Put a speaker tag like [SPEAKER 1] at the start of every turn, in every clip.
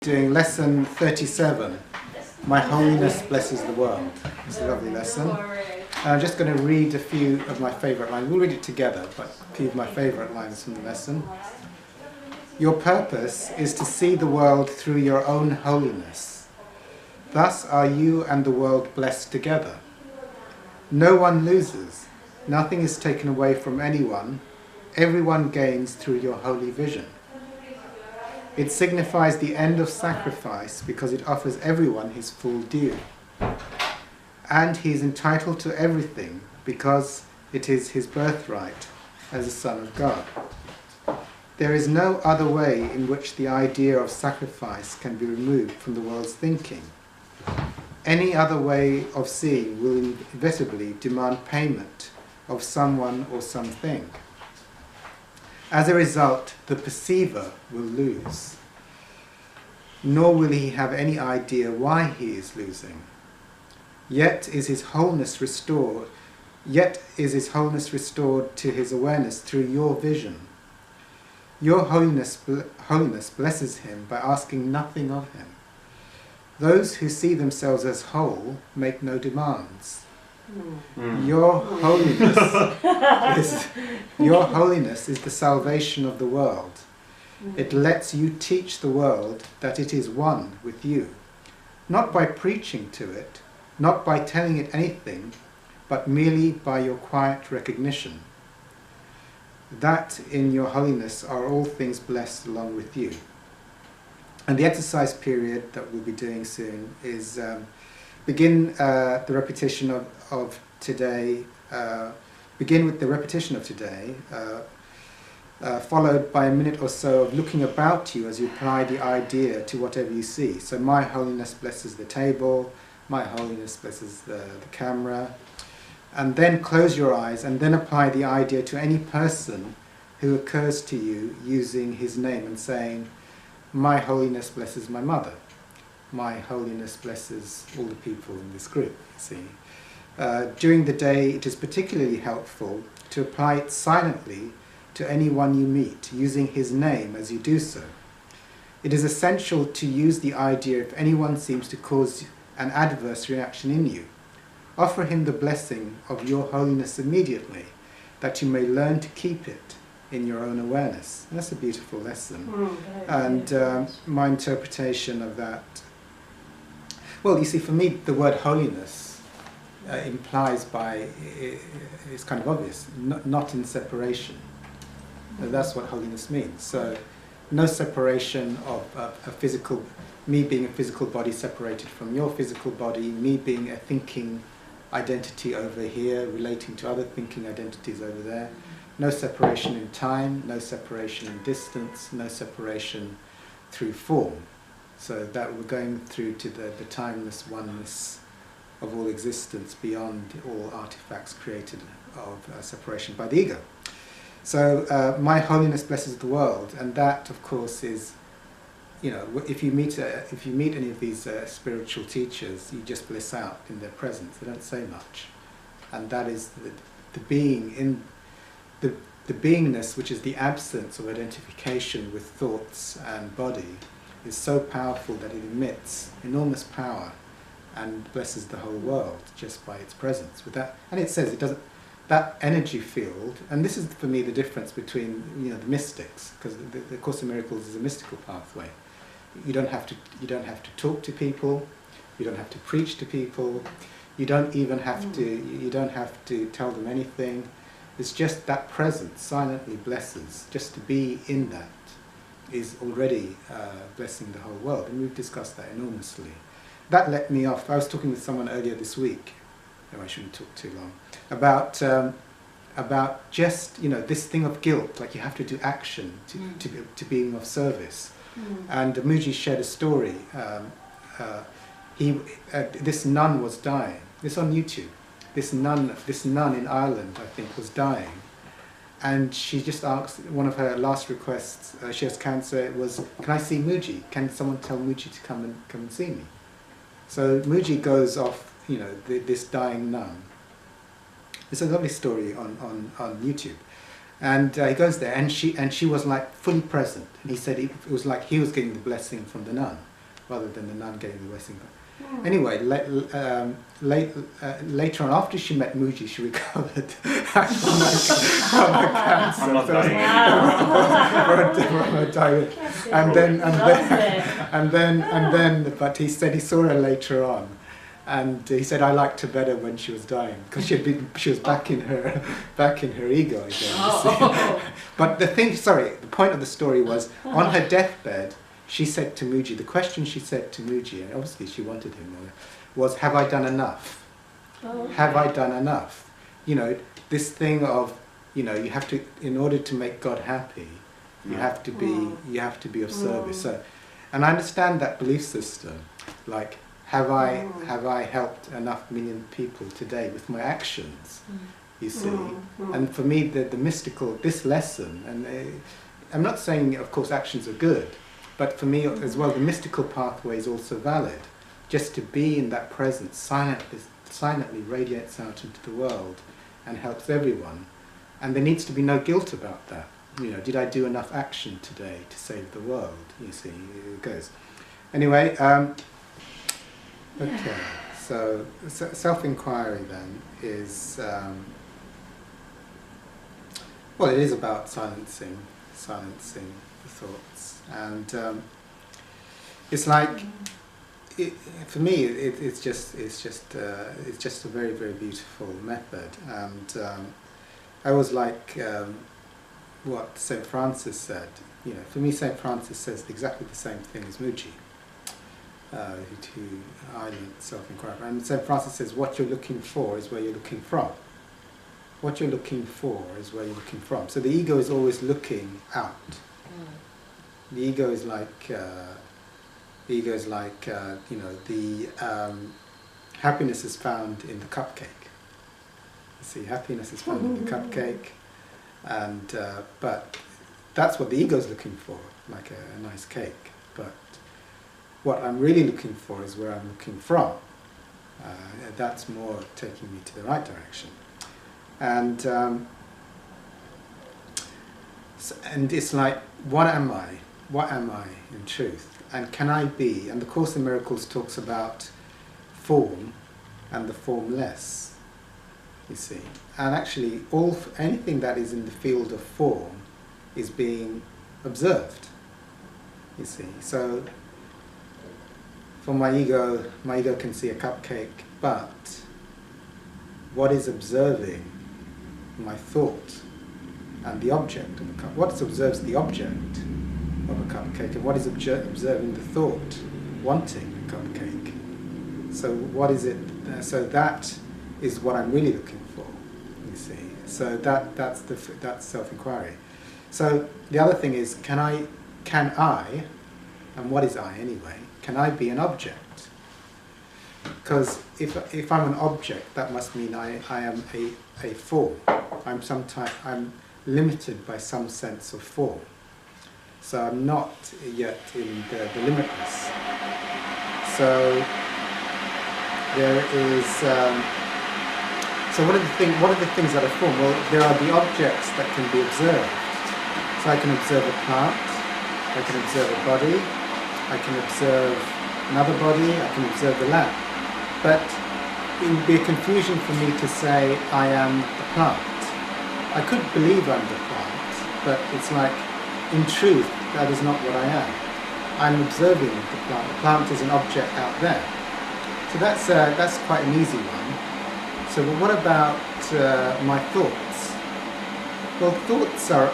[SPEAKER 1] Doing lesson 37, My Holiness Blesses the World. It's a lovely lesson. I'm just going to read a few of my favourite lines. We'll read it together, but a few of my favourite lines from the lesson. Your purpose is to see the world through your own holiness. Thus are you and the world blessed together. No one loses. Nothing is taken away from anyone. Everyone gains through your holy vision. It signifies the end of sacrifice because it offers everyone his full due. And he is entitled to everything because it is his birthright as a son of God. There is no other way in which the idea of sacrifice can be removed from the world's thinking. Any other way of seeing will inevitably demand payment of someone or something. As a result, the perceiver will lose, nor will he have any idea why he is losing. Yet is his wholeness restored to his awareness through your vision. Your holiness blesses him by asking nothing of him. Those who see themselves as whole make no demands. Your holiness is the salvation of the world. It lets you teach the world that it is one with you, not by preaching to it, not by telling it anything, but merely by your quiet recognition that in your holiness are all things blessed along with you. And the exercise period that we'll be doing soon is begin the repetition of today. Begin with the repetition of today, followed by a minute or so of looking about you as you apply the idea to whatever you see. So my holiness blesses the table, my holiness blesses the camera, and then close your eyes and then apply the idea to any person who occurs to you using his name and saying, my holiness blesses my mother. My holiness blesses all the people in this group, you see. During the day, it is particularly helpful to apply it silently to anyone you meet, using his name as you do so. It is essential to use the idea if anyone seems to cause an adverse reaction in you. Offer him the blessing of your holiness immediately, that you may learn to keep it in your own awareness. And that's a beautiful lesson. And my interpretation of that, well, you see, for me, the word holiness implies it's kind of obvious, not in separation. That's what holiness means. So, no separation of me being a physical body separated from your physical body, me being a thinking identity over here, relating to other thinking identities over there. No separation in time, no separation in distance, no separation through form. So that we're going through to the timeless oneness of all existence beyond all artifacts created of separation by the ego. So my holiness blesses the world, and that, of course, is, if you meet any of these spiritual teachers, you just bliss out in their presence. They don't say much, and that is the being in the beingness, which is the absence of identification with thoughts and body, is so powerful that it emits enormous power and blesses the whole world just by its presence. With that, and it says it doesn't. That energy field, and this is for me the difference between the mystics, because the Course in Miracles is a mystical pathway. You don't have to talk to people. You don't have to preach to people. You don't even have to. You don't have to tell them anything. It's just that presence silently blesses. Just to be in that is already blessing the whole world, and we've discussed that enormously. That let me off. I was talking with someone earlier this week. No, I shouldn't talk too long. About just this thing of guilt, like you have to do action to being of service. And Mooji shared a story. This nun was dying. This on YouTube. This nun in Ireland, I think, was dying, and she just asked, one of her last requests. She has cancer. It was, can I see Mooji? Can someone tell Mooji to come and see me? So Mooji goes off. This dying nun. It's a lovely story on YouTube. And he goes there, and she was like fully present. And he said it was like he was getting the blessing from the nun, rather than the nun getting the blessing. Anyway, later on, after she met Mooji, she recovered from her cancer.
[SPEAKER 2] I'm not dying.
[SPEAKER 1] And then, but he said he saw her later on, and he said I liked her better when she was dying because she was back in her ego again. You see. But the point of the story was on her deathbed. She said to Mooji, the question she said to Mooji, and obviously she wanted him, was, have I done enough? Have I done enough? You know, this thing of, you know, you have to, in order to make God happy, you have to be of service. So, and I understand that belief system, like, have I helped enough million people today with my actions? You see, and for me, the mystical, this lesson, and I'm not saying, of course, actions are good. But for me as well, the mystical pathway is also valid. Just to be in that presence, silently radiates out into the world and helps everyone. And there needs to be no guilt about that. You know, did I do enough action today to save the world? You see, it goes. Anyway, okay, so self-enquiry then is, well, it is about silencing the thoughts. And it's like, for me, it's just a very, very beautiful method. And I always like what St. Francis said. You know, for me, St. Francis says exactly the same thing as Mooji, who I learned self-inquiry. And St. Francis says, what you're looking for is where you're looking from. What you're looking for is where you're looking from. So the ego is always looking out. The ego is like, you know, the happiness is found in the cupcake. You see, happiness is found in the cupcake, and but that's what the ego is looking for, like a nice cake. But what I'm really looking for is where I'm looking from. That's more taking me to the right direction, and it's like, what am I? What am I in truth? And can I be? And the Course in Miracles talks about form and the formless, you see. And actually, anything that is in the field of form is being observed, you see. So, for my ego can see a cupcake, but what is observing my thought and the object of the cup? What observes the object of a cupcake, and what is observing the thought wanting a cupcake? So what is it? So that is what I'm really looking for, you see. So that's self-inquiry. So the other thing is, can I, and what is I anyway? Can I be an object? Because if I'm an object, that must mean I am a form. I'm limited by some sense of form. So I'm not yet in the limitless. So there is. So what are the things that are form? Well, there are the objects that can be observed. So I can observe a plant. I can observe a body. I can observe another body. I can observe the lamp. But it would be a confusion for me to say I am the plant. I could believe I'm the plant, but it's like, in truth, that is not what I am. I'm observing the plant. The plant is an object out there. So that's quite an easy one. So, but what about my thoughts? Well, thoughts are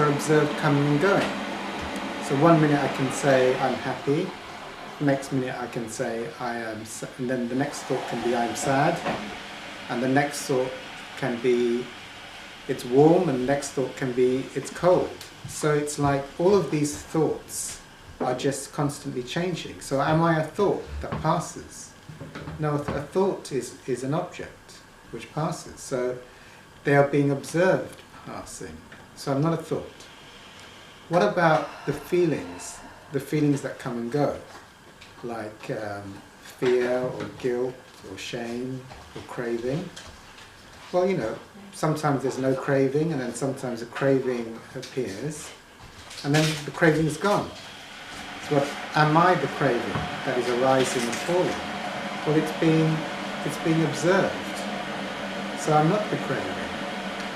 [SPEAKER 1] observed coming and going. So one minute I can say I'm happy. The next minute I can say I am, and then the next thought can be I'm sad, and the next thought can be it's warm, and the next thought can be it's cold. So it's like all of these thoughts are just constantly changing. So am I a thought that passes? No, a thought is an object which passes. So they are being observed passing. So I'm not a thought. What about the feelings that come and go? Like fear or guilt or shame or craving. Well, you know, sometimes there's no craving, and then sometimes a craving appears, and then the craving is gone. So what, am I the craving that is arising and falling? Well, it's being observed. So I'm not the craving.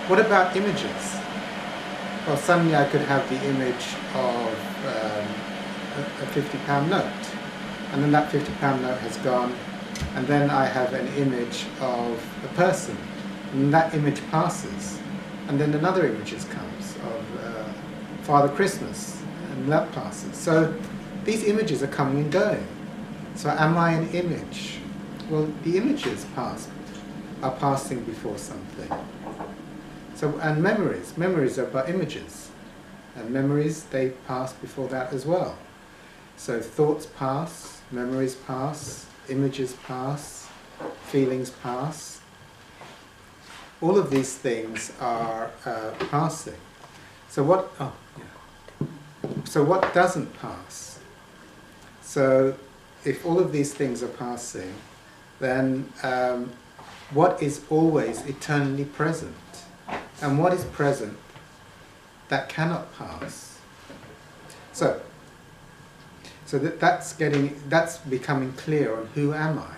[SPEAKER 1] What about images? Well, suddenly I could have the image of a £50 note, and then that £50 note has gone, and then I have an image of a person, and that image passes, and then another image comes of Father Christmas, and that passes. So these images are coming and going. So am I an image? Well, the images are passing before something. So, and memories are but images, and memories, they pass before that as well. So thoughts pass, memories pass, images pass, feelings pass. All of these things are passing. So what? Oh, yeah. So what doesn't pass? So if all of these things are passing, then what is always eternally present? And what is present that cannot pass? So that's becoming clear on who am I?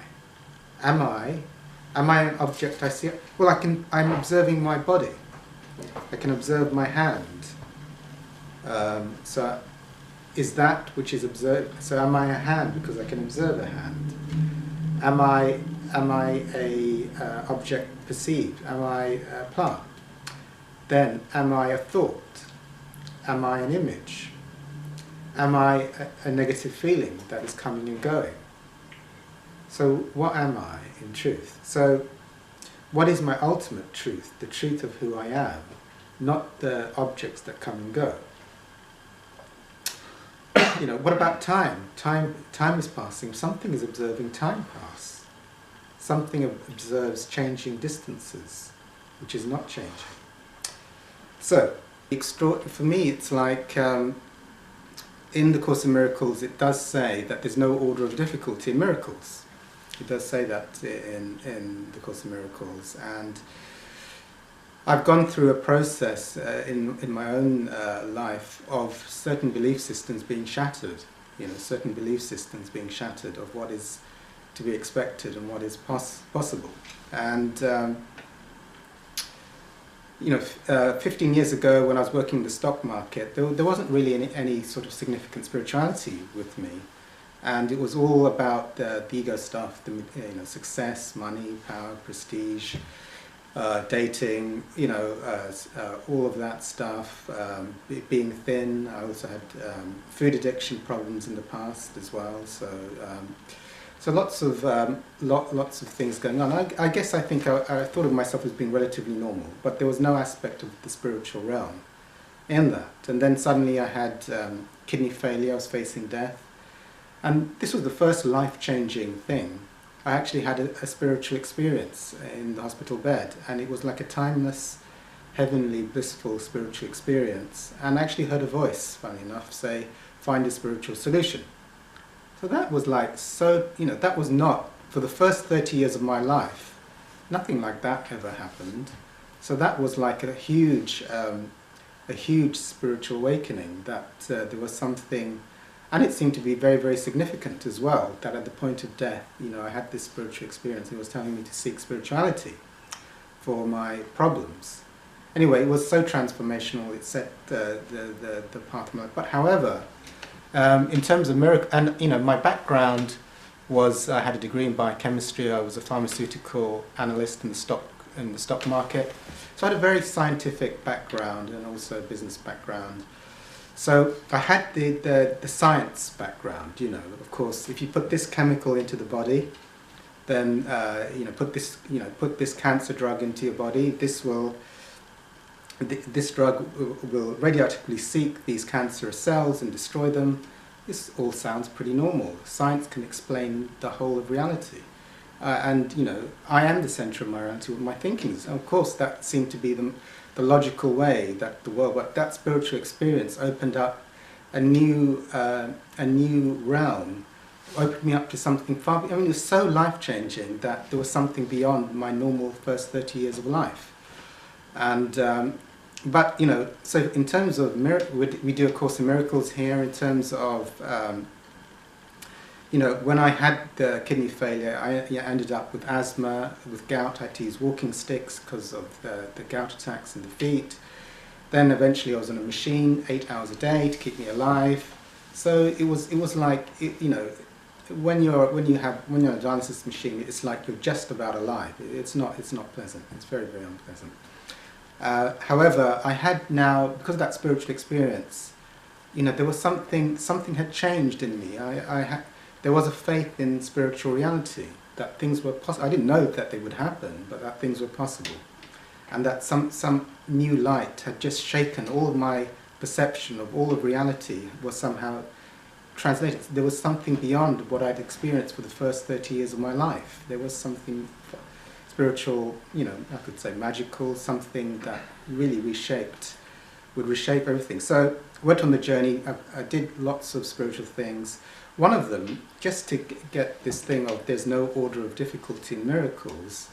[SPEAKER 1] Am I an object I see? Well, I'm observing my body. I can observe my hand. So is that which is observed? So am I a hand because I can observe a hand? Am I a object perceived? Am I a plant? Then am I a thought? Am I an image? Am I a negative feeling that is coming and going? So what am I in truth? So what is my ultimate truth? The truth of who I am, not the objects that come and go. You know, what about time? Time is passing. Something is observing time pass. Something observes changing distances, which is not changing. So, for me, it's like in the Course in Miracles, it does say that there's no order of difficulty in miracles. It does say that in the Course in Miracles, and I've gone through a process in my own life of certain belief systems being shattered. You know, certain belief systems being shattered of what is to be expected and what is possible. And you know, 15 years ago when I was working in the stock market, there wasn't really any sort of significant spirituality with me. And it was all about the ego stuff, you know, success, money, power, prestige, dating, you know, all of that stuff, being thin. I also had food addiction problems in the past as well. So lots of things going on. I guess I think I thought of myself as being relatively normal, but there was no aspect of the spiritual realm in that. And then suddenly I had kidney failure. I was facing death, and this was the first life-changing thing. I actually had a spiritual experience in the hospital bed, and it was like a timeless, heavenly, blissful spiritual experience. And I actually heard a voice, funny enough, say, "Find a spiritual solution." So that was like, so, you know, that was not, for the first 30 years of my life, nothing like that ever happened. So that was like a huge spiritual awakening, that there was something, and it seemed to be very, very significant as well, that at the point of death, you know, I had this spiritual experience, and it was telling me to seek spirituality for my problems. Anyway, it was so transformational, it set the path of my life. But however, in terms of miracle, and you know, my background was I had a degree in biochemistry. I was a pharmaceutical analyst in the stock market, so I had a very scientific background and also a business background. So I had the science background. You know, of course, if you put this chemical into the body, then you know, put this cancer drug into your body. This drug will radioactively seek these cancerous cells and destroy them. This all sounds pretty normal. Science can explain the whole of reality. And, you know, I am the center of my reality with my thinkings. And of course, that seemed to be the logical way that the world, but that spiritual experience opened up a new realm opened me up to something far. I mean, it was so life-changing that there was something beyond my normal first 30 years of life. And but you know, so in terms of we do a course in miracles here. In terms of you know, when I had the kidney failure, I ended up with asthma, with gout. I had to use walking sticks because of the gout attacks in the feet. Then eventually I was on a machine 8 hours a day to keep me alive. So it was like, you know, when you're on a dialysis machine, it's like you're just about alive. It's not pleasant. It's very, very unpleasant. However, I had now, because of that spiritual experience, you know, there was something had changed in me. There was a faith in spiritual reality, that things were possible. I didn't know that they would happen, but that things were possible. And that some new light had just shaken all of my perception of all of reality was somehow translated. There was something beyond what I'd experienced for the first 30 years of my life. There was something spiritual, you know, I could say magical, something that really would reshape everything. So I went on the journey. I did lots of spiritual things. One of them, just to get this thing of there's no order of difficulty in miracles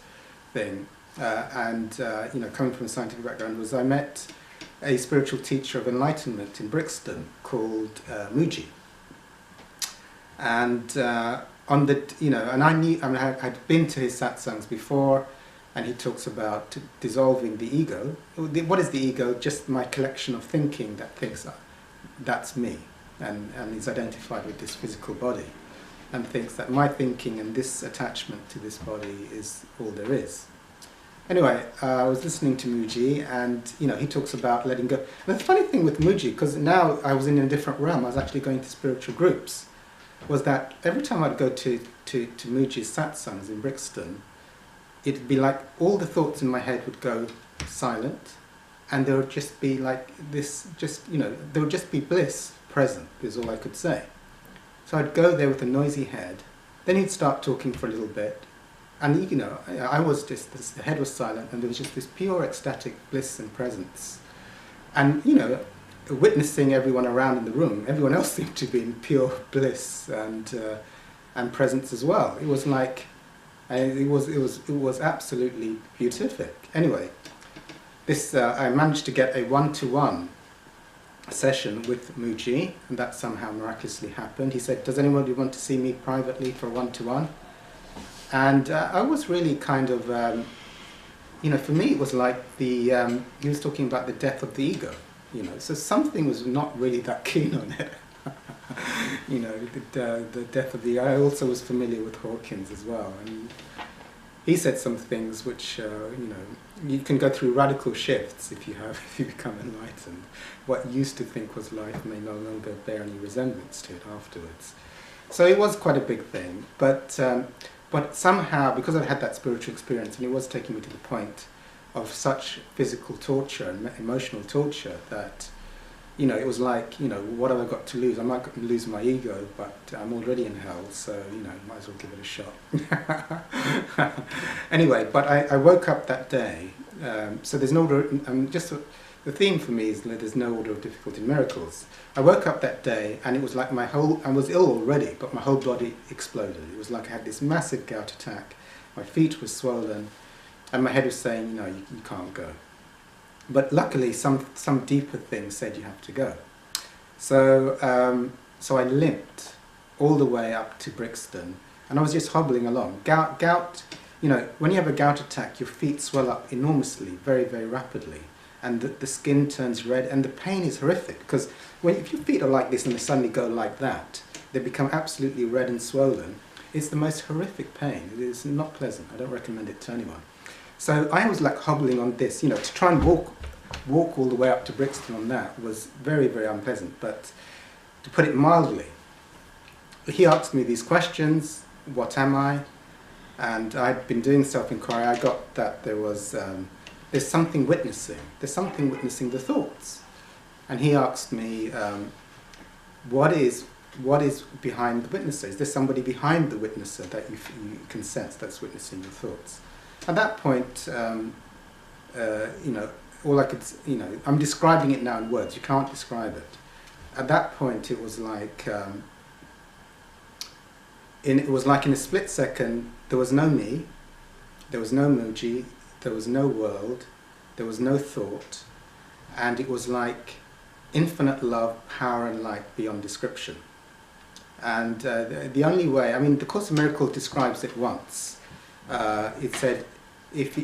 [SPEAKER 1] thing, you know, coming from a scientific background, was I met a spiritual teacher of enlightenment in Brixton called Muji. And on the, you know, and I knew, I mean, I'd been to his satsangs before, and he talks about dissolving the ego. What is the ego? Just my collection of thinking that thinks that's me, and is identified with this physical body, and thinks that my thinking and this attachment to this body is all there is. Anyway, I was listening to Muji, and you know, he talks about letting go. And the funny thing with Muji, because now I was in a different realm, I was actually going to spiritual groups, was that every time I'd go to Muji's satsangs in Brixton, it'd be like all the thoughts in my head would go silent, and there would just be like this, just, you know, there would just be bliss present, is all I could say. So I'd go there with a noisy head, then he'd start talking for a little bit, and you know, I was just, the head was silent, and there was just this pure ecstatic bliss and presence. And you know, witnessing everyone around in the room, everyone else seemed to be in pure bliss and presence as well. It was like, it was absolutely beatific. Anyway, this I managed to get a one-to-one session with Muji, and that somehow miraculously happened. He said, "Does anybody want to see me privately for one-to-one?" And I was really kind of, you know, for me it was like he was talking about the death of the ego, you know, so something was not really that keen on it. You know, the death of the ego. I also was familiar with Hawkins as well, and he said some things which, you know, you can go through radical shifts if you become enlightened. What you used to think was life may no longer bear any resemblance to it afterwards. So it was quite a big thing, but somehow, because I had that spiritual experience, and it was taking me to the point of such physical torture and emotional torture that, you know, it was like, you know, what have I got to lose? I might lose my ego, but I'm already in hell, so, you know, might as well give it a shot. Anyway, but I woke up that day, so there's no order, just the theme for me is that there's no order of difficulty in miracles. I woke up that day, and it was like I was ill already, but my whole body exploded. It was like I had this massive gout attack, my feet were swollen, and my head was saying, you know, you can't go. But luckily, some deeper thing said you have to go. So, so I limped all the way up to Brixton, and I was just hobbling along. Gout, you know, when you have a gout attack, your feet swell up enormously, very, very rapidly, and the skin turns red, and the pain is horrific, because if your feet are like this and they suddenly go like that, they become absolutely red and swollen. It's the most horrific pain. It is not pleasant. I don't recommend it to anyone. So I was like hobbling on this, you know, to try and walk all the way up to Brixton on that was very, very unpleasant. But to put it mildly, he asked me these questions: what am I? And I'd been doing self-inquiry. I got that there was there's something witnessing. There's something witnessing the thoughts. And he asked me, what is behind the witnesser? Is there somebody behind the witnesser that you can sense that's witnessing your thoughts? At that point, you know, all I could, you know, I'm describing it now in words. You can't describe it. At that point, it was like it was like in a split second, there was no me, there was no Muji, there was no world, there was no thought, and it was like infinite love, power and light beyond description. And the only way, I mean, the Course in Miracles describes it once. It said,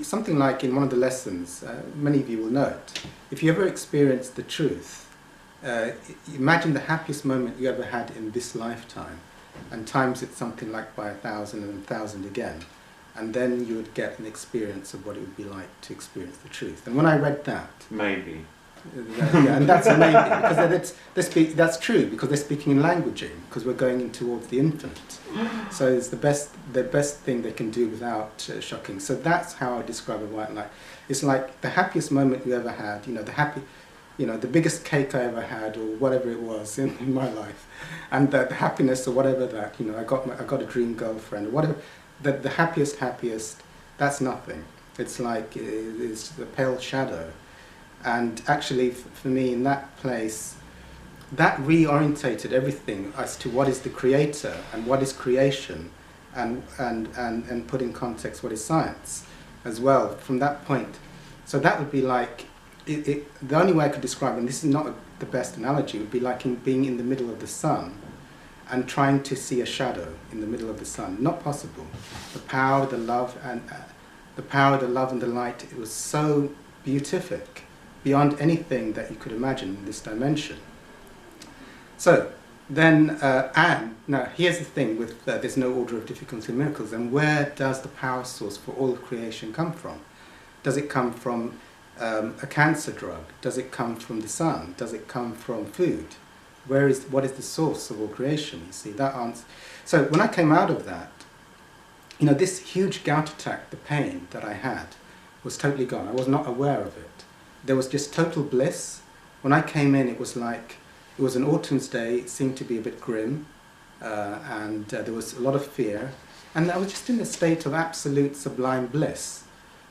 [SPEAKER 1] something like in one of the lessons, many of you will know it, if you ever experience the truth, imagine the happiest moment you ever had in this lifetime, and times it something like by 1,000 and 1,000 again, and then you would get an experience of what it would be like to experience the truth. And when I read that,
[SPEAKER 2] maybe,
[SPEAKER 1] yeah, and that's a maybe, because that's true, because they're speaking in languaging, because we're going in towards the infinite. So it's the best thing they can do without shocking. So that's how I describe a white light. It's like the happiest moment you ever had, the biggest cake I ever had, or whatever it was in my life, and the happiness or whatever that, I got a dream girlfriend, or whatever, the happiest, that's nothing. It's like, it's the pale shadow. And actually, for me, in that place, that reorientated everything as to what is the creator and what is creation, and put in context what is science as well from that point. So that would be like, the only way I could describe it, and this is not the best analogy, would be like being in the middle of the sun and trying to see a shadow in the middle of the sun. Not possible. The power, the love, and the light, it was so beatific, beyond anything that you could imagine in this dimension. So then, and now here's the thing with there's no order of difficulty in miracles, and where does the power source for all of creation come from? Does it come from a cancer drug? Does it come from the sun? Does it come from food? What is the source of all creation? You see, that answer. So when I came out of that, this huge gout attack, the pain that I had, was totally gone. I was not aware of it. There was just total bliss. When I came in, it was like, it was an autumn's day, it seemed to be a bit grim, and there was a lot of fear, and I was just in a state of absolute sublime bliss.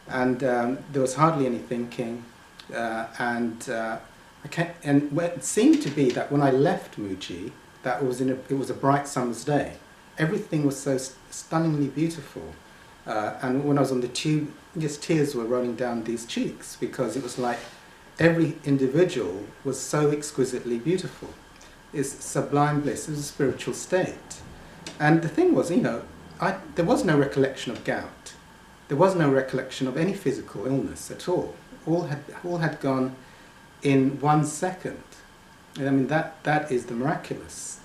[SPEAKER 1] And there was hardly any thinking, and it seemed to be that when I left Muji, it was a bright summer's day. Everything was so stunningly beautiful. And when I was on the tube, just tears were rolling down these cheeks, because it was like every individual was so exquisitely beautiful. It's sublime bliss, it was a spiritual state. And the thing was, there was no recollection of gout. There was no recollection of any physical illness at all. All had gone in 1 second. And I mean, that is the miraculous.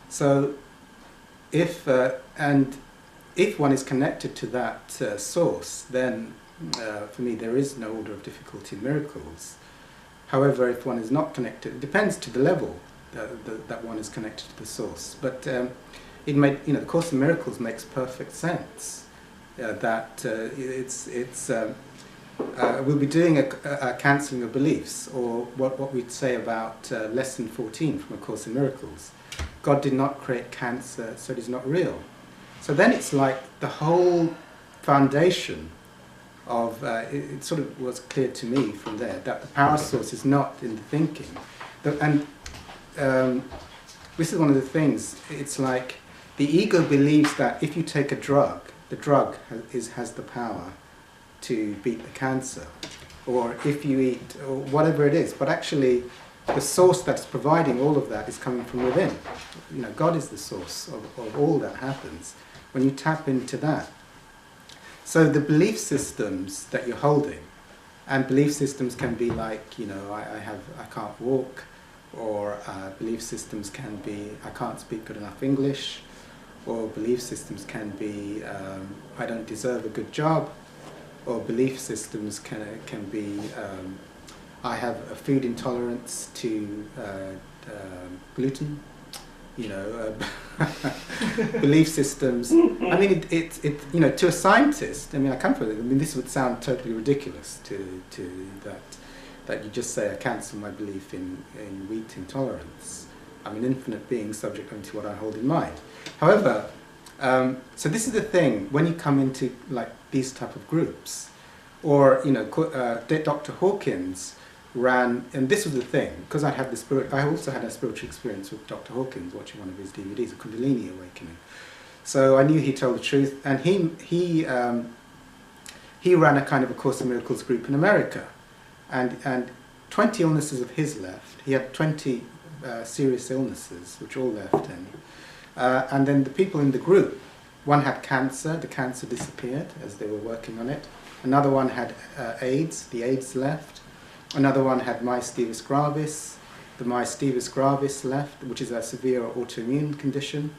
[SPEAKER 1] So if one is connected to that source, then for me there is no order of difficulty in miracles. However, if one is not connected, it depends to the level that one is connected to the source. But the Course in Miracles makes perfect sense. We'll be doing a cancelling of beliefs, or what we'd say about lesson 14 from A Course in Miracles. God did not create cancer, so it is not real. So then it's like the whole foundation of, it sort of was clear to me from there that the power source is not in the thinking. And this is one of the things, it's like the ego believes that if you take a drug, the drug has the power to beat the cancer, or if you eat, or whatever it is. But actually, the source that's providing all of that is coming from within. God is the source of all that happens when you tap into that. So the belief systems that you're holding, and belief systems can be like, I can't walk, or belief systems can be, I can't speak good enough English, or belief systems can be, I don't deserve a good job, or belief systems can be, I have a food intolerance to gluten. Belief systems. I mean, to a scientist. I mean, I come from it. I mean, this would sound totally ridiculous to that you just say I cancel my belief in wheat intolerance. I'm an infinite being, subject only to what I hold in mind. However, so this is the thing when you come into like these type of groups, or Dr. Hawkins ran, and this was the thing, because I also had a spiritual experience with Dr. Hawkins, watching one of his DVDs, a Kundalini Awakening. So I knew he told the truth, and he ran a kind of a Course in Miracles group in America, and 20 illnesses of his left. He had 20 serious illnesses, which all left him. And then the people in the group, one had cancer, the cancer disappeared as they were working on it. Another one had AIDS, the AIDS left. Another one had myasthenia gravis, the myasthenia gravis left, which is a severe autoimmune condition.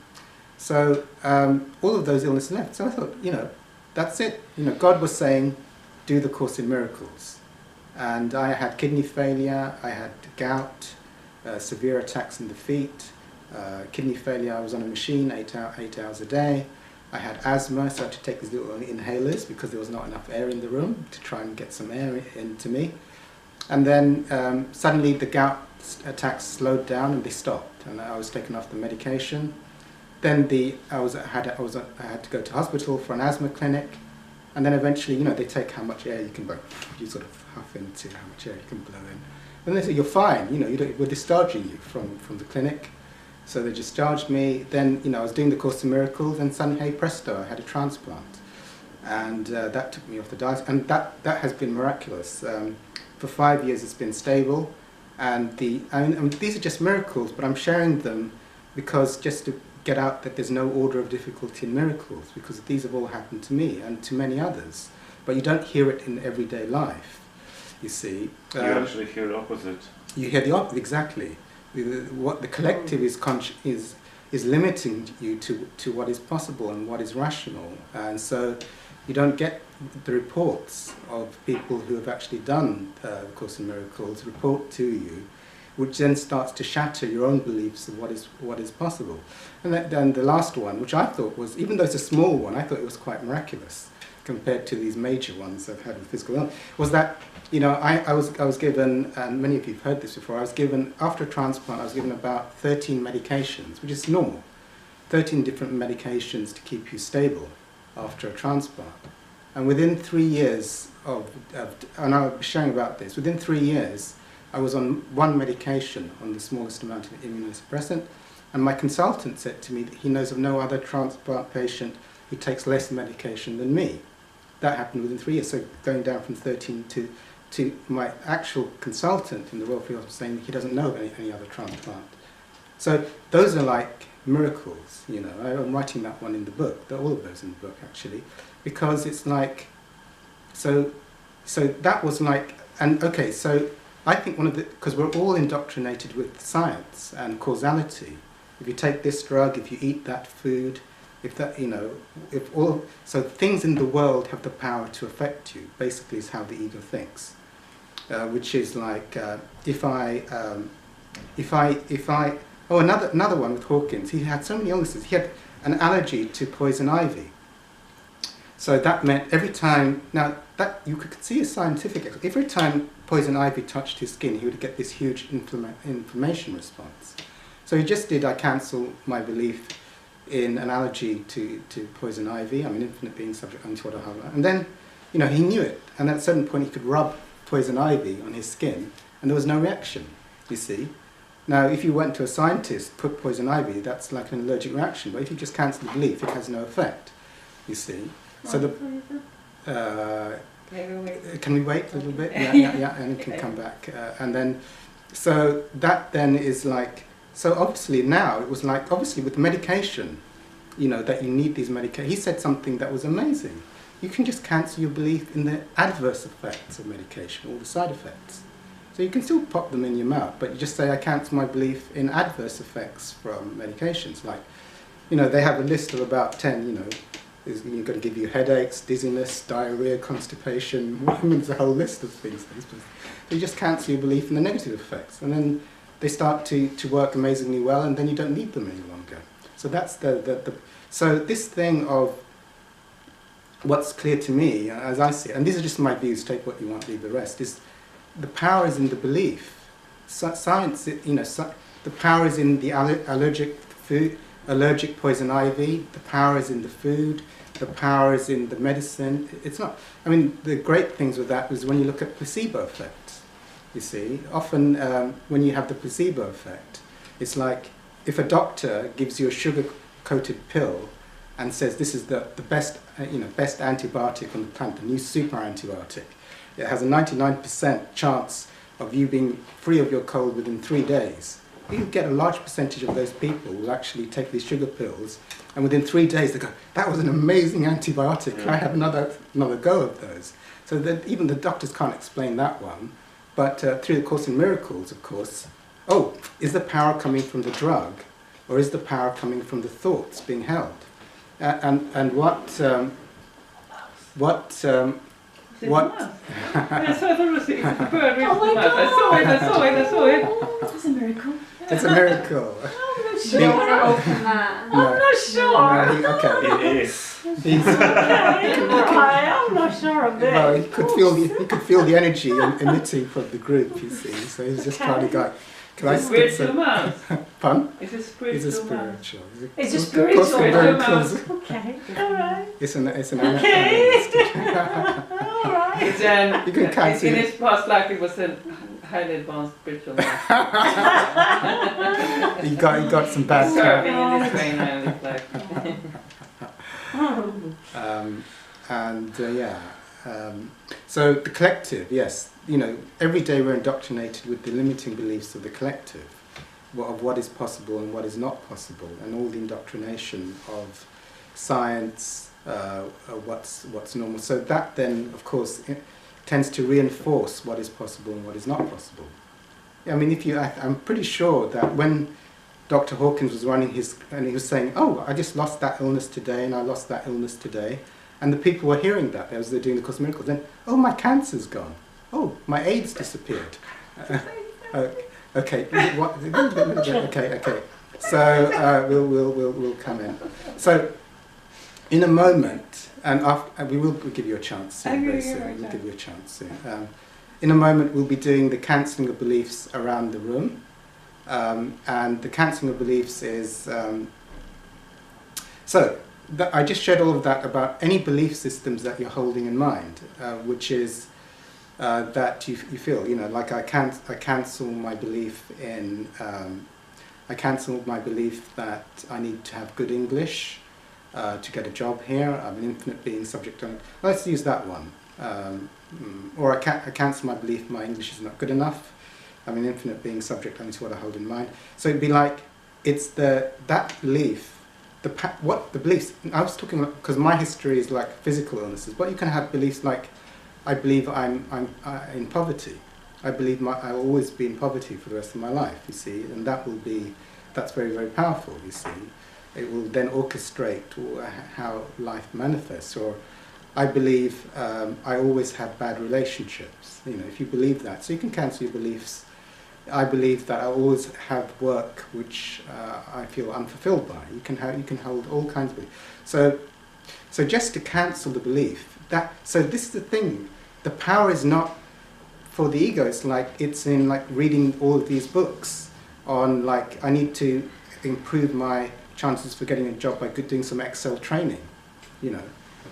[SPEAKER 1] So all of those illnesses left. So I thought, that's it. God was saying, do the Course in Miracles. And I had kidney failure, I had gout, severe attacks in the feet, kidney failure. I was on a machine 8 hours a day. I had asthma, so I had to take these little inhalers because there was not enough air in the room to try and get some air into me. And then suddenly the gout attacks slowed down and they stopped, and I was taken off the medication. Then I had to go to hospital for an asthma clinic, and then eventually, they take how much air you can blow. You sort of huff into how much air you can blow in. And they say, you're fine, we're discharging you from the clinic. So they discharged me. Then, I was doing the Course in Miracles, and suddenly, hey presto, I had a transplant. And that took me off the diet, and that has been miraculous. For 5 years it's been stable, and these are just miracles, but I'm sharing them because just to get out that there's no order of difficulty in miracles, because these have all happened to me and to many others, but you don't hear it in everyday life, you see.
[SPEAKER 2] You actually hear the opposite.
[SPEAKER 1] You hear the opposite, exactly. What the collective is limiting you to what is possible and what is rational, and so you don't get the reports of people who have actually done the Course in Miracles report to you, which then starts to shatter your own beliefs of what is possible. And then the last one, which I thought was, even though it's a small one, I thought it was quite miraculous compared to these major ones I've had with physical illness, was that I was given, and many of you have heard this before, I was given, after a transplant, I was given about 13 medications, which is normal. 13 different medications to keep you stable after a transplant. And within 3 years and I'll be sharing about this, within 3 years, I was on one medication, on the smallest amount of immunosuppressant, and my consultant said to me that he knows of no other transplant patient who takes less medication than me. That happened within 3 years, so going down from 13 to my actual consultant in the Royal Free Hospital saying he doesn't know of any other transplant. So those are like miracles, I'm writing that one in the book, all of those in the book actually, because it's like, so that was like, and okay, so I think because we're all indoctrinated with science and causality. If you take this drug, if you eat that food, so things in the world have the power to affect you, basically is how the ego thinks. Which is like, another one with Hawkins, he had so many illnesses, he had an allergy to poison ivy. So that meant every time, now that you could see a scientific, every time poison ivy touched his skin, he would get this huge inflammation response. So he just did, I cancel my belief in an allergy to poison ivy. I'm an infinite being subject unto what I have. And then, he knew it. And at a certain point he could rub poison ivy on his skin and there was no reaction, you see. Now, if you went to a scientist, put poison ivy, that's like an allergic reaction. But if you just cancel the belief, it has no effect, you see. So can we wait a little bit? Yeah, and it can come back. And then, so that then is like, so obviously now, it was like, obviously with medication, that you need these medications. He said something that was amazing. You can just cancel your belief in the adverse effects of medication, all the side effects. So you can still pop them in your mouth, but you just say, I cancel my belief in adverse effects from medications. Like, they have a list of about 10, is going to give you headaches, dizziness, diarrhea, constipation. There's a whole list of things. So you just cancel your belief in the negative effects, and then they start to work amazingly well, and then you don't need them any longer. So that's so this thing of what's clear to me, as I see it, and these are just my views, take what you want, leave the rest, is the power is in the belief. Science, the power is in the allergic food, allergic poison ivy, the power is in the food, the power is in the medicine. It's not, the great things with that is when you look at placebo effects, you see. Often when you have the placebo effect, it's like if a doctor gives you a sugar-coated pill and says this is the best, best antibiotic on the planet, the new super antibiotic. It has a 99% chance of you being free of your cold within 3 days. You get a large percentage of those people will actually take these sugar pills, and within 3 days they go, that was an amazing antibiotic, can I have another go of those? So that even the doctors can't explain that one, but through the Course in Miracles, of course, is the power coming from the drug, or is the power coming from the thoughts being held? And what
[SPEAKER 2] I thought it was a bird with the mouse. I saw it.
[SPEAKER 3] It's a miracle.
[SPEAKER 1] It's a miracle.
[SPEAKER 3] I'm not sure.
[SPEAKER 1] Okay.
[SPEAKER 2] It is.
[SPEAKER 3] I'm not sure of this.
[SPEAKER 1] Well, he could feel the energy emitting from the group, you see. So he's just trying to go. Can I stick
[SPEAKER 2] Spiritual mouse.
[SPEAKER 1] Pun?
[SPEAKER 2] It's a
[SPEAKER 1] It's a
[SPEAKER 2] spiritual mouse.
[SPEAKER 1] spiritual.
[SPEAKER 3] It's a
[SPEAKER 1] Course of
[SPEAKER 3] spiritual
[SPEAKER 1] Miracles.
[SPEAKER 3] Okay, alright.
[SPEAKER 1] It's an
[SPEAKER 3] Okay. Alright.
[SPEAKER 2] It's
[SPEAKER 1] You can cancel
[SPEAKER 2] in
[SPEAKER 1] it.
[SPEAKER 2] its past life it was a highly advanced spiritual mouse.
[SPEAKER 1] He got some bad
[SPEAKER 2] Serving in this way now in its life.
[SPEAKER 1] So the collective, yes, every day we're indoctrinated with the limiting beliefs of the collective, of what is possible and what is not possible, and all the indoctrination of science, what's normal. So that then, of course, it tends to reinforce what is possible and what is not possible. I mean, I'm pretty sure that when Dr. Hawkins was running and he was saying, I just lost that illness today and I lost that illness today, and the people were hearing that as they're doing the Course in Miracles, then, my cancer's gone. My AIDS disappeared. Okay. Okay. So we'll come in. So in a moment, and we'll give you a chance soon. Very soon. We'll give you a chance soon. In a moment, we'll be doing the cancelling of beliefs around the room, and the cancelling of beliefs is I just shared all of that about any belief systems that you're holding in mind, which is that you feel, like I cancel my belief in, I cancelled my belief that I need to have good English to get a job here. I'm an infinite being subject to, let's use that one. Or I cancel my belief my English is not good enough. I'm an infinite being subject only to what I hold in mind. So it'd be like, it's that belief, the beliefs, I was talking about, because my history is like physical illnesses, but you can have beliefs like, I believe I'm in poverty. I believe I'll always be in poverty for the rest of my life, you see, and that's very, very powerful, you see. It will then orchestrate how life manifests. Or I believe I always have bad relationships, if you believe that. So you can cancel your beliefs. I believe that I always have work which I feel unfulfilled by. You can hold all kinds of beliefs. So just to cancel the belief, so this is the thing, the power is not for the ego, it's in reading all of these books on I need to improve my chances for getting a job by doing some Excel training,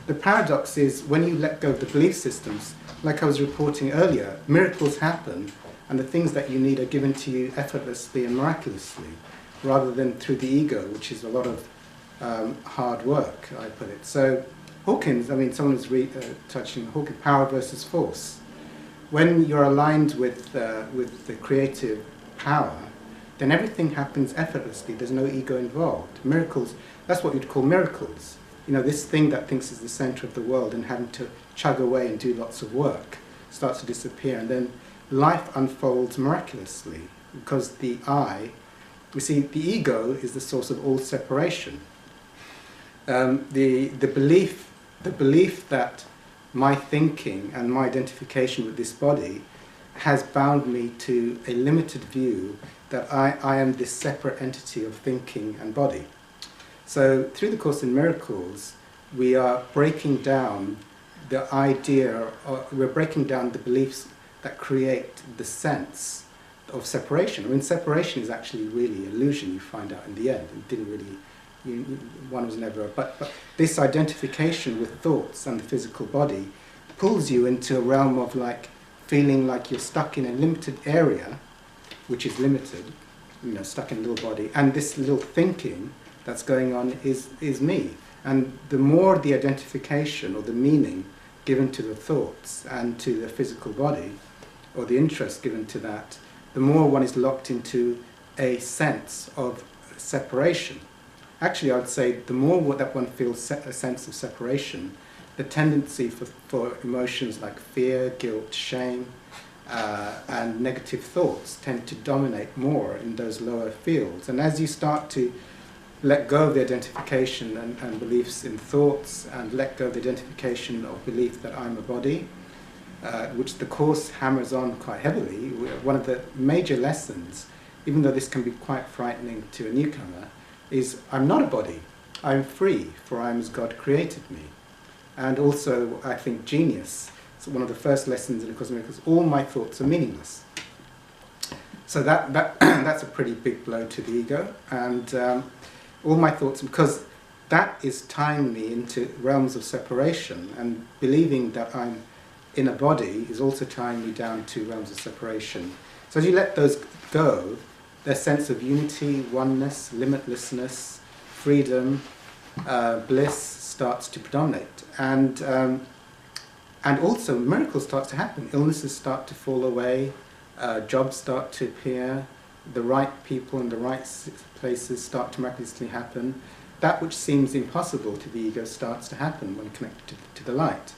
[SPEAKER 1] The paradox is when you let go of the belief systems, like I was reporting earlier, miracles happen and the things that you need are given to you effortlessly and miraculously, rather than through the ego, which is a lot of hard work, I put it. So Hawkins, someone was touching Hawkins, power versus force. When you're aligned with the creative power, then everything happens effortlessly. There's no ego involved. Miracles, that's what you'd call miracles. This thing that thinks is the center of the world and having to chug away and do lots of work starts to disappear, and then life unfolds miraculously, because the the ego is the source of all separation. The belief that my thinking and my identification with this body has bound me to a limited view that I am this separate entity of thinking and body. So through the Course in Miracles, we are breaking down the idea, we're breaking down the beliefs that create the sense of separation. Separation is actually really illusion, you find out in the end. It didn't really, one was never, but this identification with thoughts and the physical body pulls you into a realm of feeling like you're stuck in a limited area, which is limited, stuck in a little body, and this little thinking that's going on is me. And the more the identification or the meaning given to the thoughts and to the physical body, or the interest given to that, the more one is locked into a sense of separation. Actually, I would say the more that one feels a sense of separation, the tendency for emotions like fear, guilt, shame, and negative thoughts tend to dominate more in those lower fields. And as you start to let go of the identification and beliefs in thoughts, and let go of the identification of belief that I'm a body, which the Course hammers on quite heavily, one of the major lessons, even though this can be quite frightening to a newcomer, is I'm not a body, I'm free, for I am as God created me. And also, I think, genius. So one of the first lessons in A Course in Miracles, all my thoughts are meaningless. So that's a pretty big blow to the ego. And all my thoughts, because that is tying me into realms of separation, and believing that I'm in a body is also tying me down to realms of separation. So as you let those go, their sense of unity, oneness, limitlessness, freedom, bliss starts to predominate. And also miracles start to happen. Illnesses start to fall away, jobs start to appear, the right people in the right places start to miraculously happen. That which seems impossible to the ego starts to happen when connected to the light.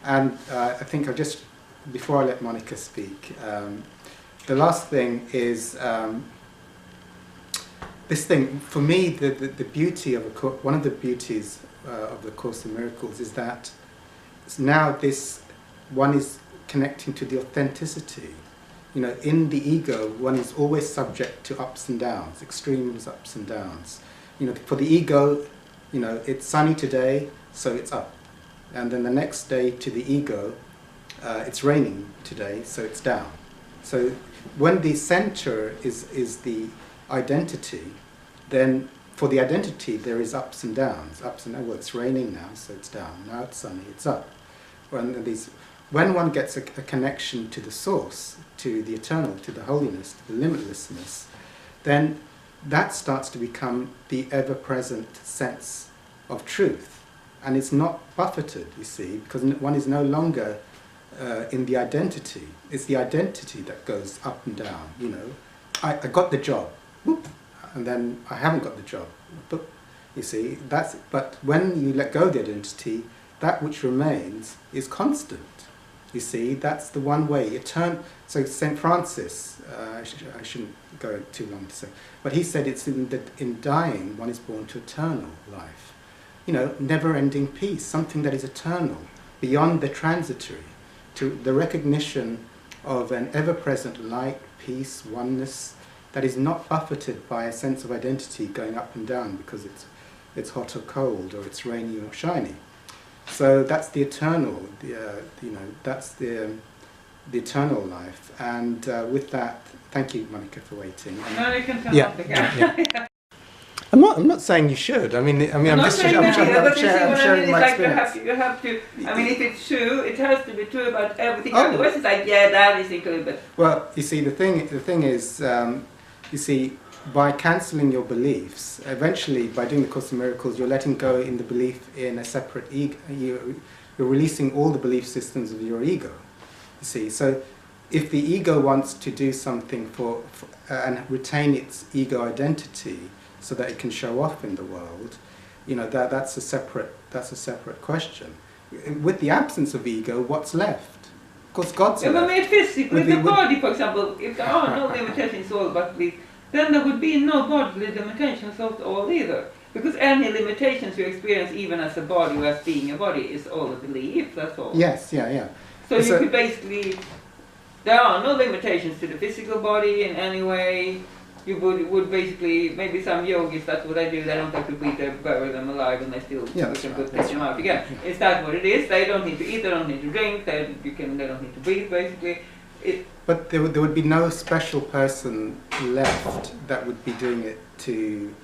[SPEAKER 1] And I think before I let Monica speak, the last thing is this thing. For me, the beauty of one of the beauties of the Course in Miracles is that now this one is connecting to the authenticity. You know, in the ego, one is always subject to ups and downs, extremes, ups and downs. You know, for the ego, you know, it's sunny today, so it's up. And then the next day to the ego, it's raining today, so it's down. So when the center is the identity, then for the identity there is ups and downs. Ups and downs. Well, it's raining now, so it's down. Now it's sunny, it's up. When one gets a connection to the source, to the eternal, to the holiness, to the limitlessness, then that starts to become the ever-present sense of truth. And it's not buffeted, you see, because one is no longer in the identity. It's the identity that goes up and down, you know. I got the job, whoop, and then I haven't got the job, but you see, but when you let go of the identity, that which remains is constant. You see, that's the one way. So St. Francis, I shouldn't go too long to say, but he said it's in dying one is born to eternal life. You know, never-ending peace, something that is eternal, beyond the transitory, to the recognition of an ever-present light, peace, oneness, that is not buffeted by a sense of identity going up and down because it's hot or cold, or it's rainy or shiny. So that's the eternal, that's the eternal life. And with that, thank you, Monica, for waiting.
[SPEAKER 2] No, you can tell
[SPEAKER 1] yeah. I'm not saying you should. I'm just sharing my experience.
[SPEAKER 2] You have to. I mean, if it's true, it has to be true about everything. Otherwise, it's like, yeah, that is included. But
[SPEAKER 1] well, you see, the thing is, you see, by cancelling your beliefs, eventually, by doing the Course in Miracles, you're letting go in the belief in a separate ego. You're releasing all the belief systems of your ego. You see, so if the ego wants to do something for and retain its ego identity, so that it can show off in the world, you know, that's a separate question. With the absence of ego, what's left? Of course, God's left.
[SPEAKER 2] But with the body, for example, if there are no limitations all but belief, then there would be no bodily limitations at all either. Because any limitations you experience, even as a body or as being a body, is all a belief. That's all.
[SPEAKER 1] Yes, yeah.
[SPEAKER 2] So you could basically, there are no limitations to the physical body in any way. You would basically, maybe some yogis, that's what they do, they don't have to breathe, they bury them alive and they still take them out again. Is that what it is? They don't need to eat, they don't need to drink, they don't need to breathe, basically.
[SPEAKER 1] But there would be no special person left that would be doing it to